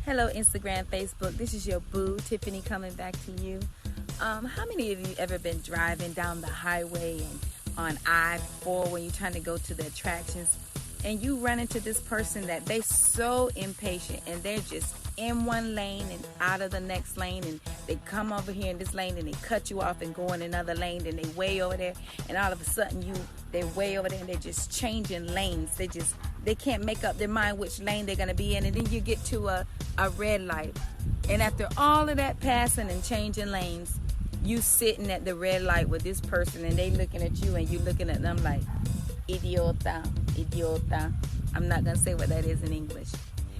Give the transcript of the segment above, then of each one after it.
Hello Instagram, Facebook, this is your boo, Tiffany, coming back to you. How many of you ever been driving down the highway and on I-4 when you're trying to go to the attractions and you run into this person that they so impatient and they're just in one lane and out of the next lane, and they come over here in this lane and they cut you off and go in another lane, and they way over there, and all of a sudden they're way over there and they're just changing lanes. They can't make up their mind which lane they're gonna be in, and then you get to a red light, and after all of that passing and changing lanes, you sitting at the red light with this person and they looking at you and you looking at them like idiota, idiota. I'm not gonna say what that is in English.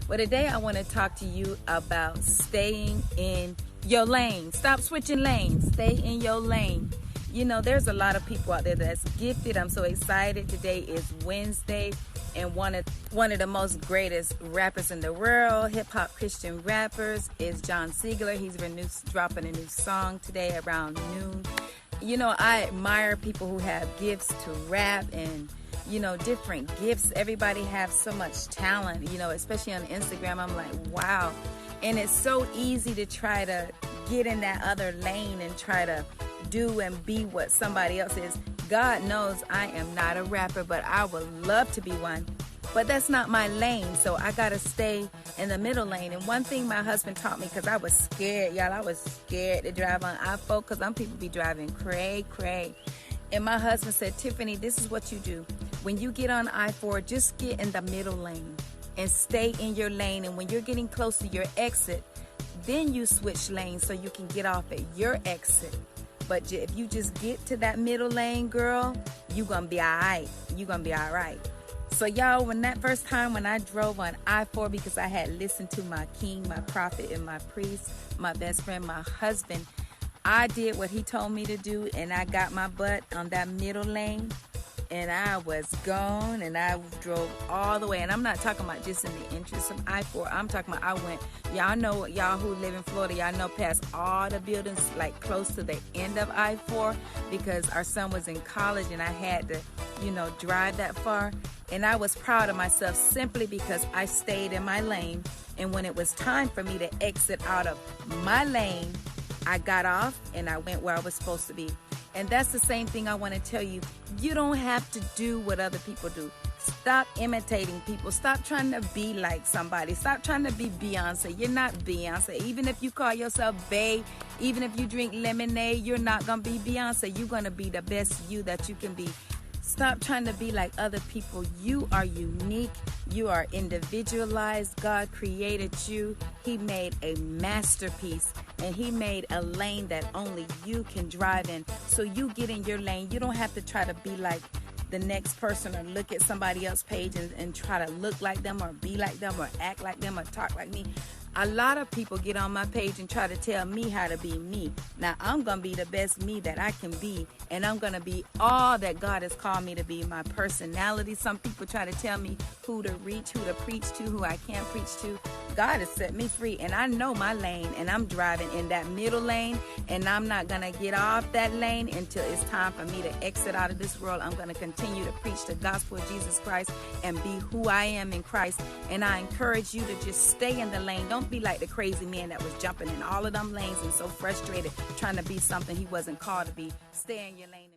But today I want to talk to you about staying in your lane. Stop switching lanes. Stay in your lane. You know, there's a lot of people out there that's gifted. I'm so excited. Today is Wednesday, and one of the most greatest rappers in the world, hip-hop Christian rappers, is John Ziegler. He's dropping a new song today around noon. You know, I admire people who have gifts to rap and, you know, different gifts. Everybody have so much talent, you know, especially on Instagram. I'm like, wow. And it's so easy to try to get in that other lane and try to do and be what somebody else is. God knows I am not a rapper, but I would love to be one. But that's not my lane, so I gotta stay in the middle lane. And one thing my husband taught me, because I was scared, y'all, I was scared to drive on I-4, because some people be driving cray. And my husband said, Tiffany, this is what you do. When you get on I-4, just get in the middle lane and stay in your lane. And when you're getting close to your exit, then you switch lanes so you can get off at your exit. But if you just get to that middle lane, girl, you're going to be all right. You're going to be all right. So y'all, when that first time when I drove on I-4, because I had listened to my king, my prophet, and my priest, my best friend, my husband, I did what he told me to do, and I got my butt on that middle lane, and I was gone, and I drove all the way. And I'm not talking about just in the interest of I-4. I'm talking about I went, y'all know, y'all who live in Florida, y'all know past all the buildings, like close to the end of I-4, because our son was in college and I had to, you know, drive that far. And I was proud of myself simply because I stayed in my lane. And when it was time for me to exit out of my lane, I got off and I went where I was supposed to be. And that's the same thing I want to tell you. You don't have to do what other people do. Stop imitating people. Stop trying to be like somebody. Stop trying to be Beyonce. You're not Beyonce. Even if you call yourself Bae, even if you drink lemonade, you're not going to be Beyonce. You're going to be the best you that you can be. Stop trying to be like other people. You are unique. You are individualized. God created you. He made a masterpiece, and he made a lane that only you can drive in. So you get in your lane. You don't have to try to be like the next person or look at somebody else's page and try to look like them or be like them or act like them or talk like me. A lot of people get on my page and try to tell me how to be me. Now, I'm going to be the best me that I can be, and I'm going to be all that God has called me to be, my personality. Some people try to tell me who to reach, who to preach to, who I can't preach to. God has set me free, and I know my lane, and I'm driving in that middle lane, and I'm not going to get off that lane until it's time for me to exit out of this world. I'm going to continue to preach the gospel of Jesus Christ and be who I am in Christ, and I encourage you to just stay in the lane. Don't be like the crazy man that was jumping in all of them lanes and so frustrated trying to be something he wasn't called to be. Stay in your lane.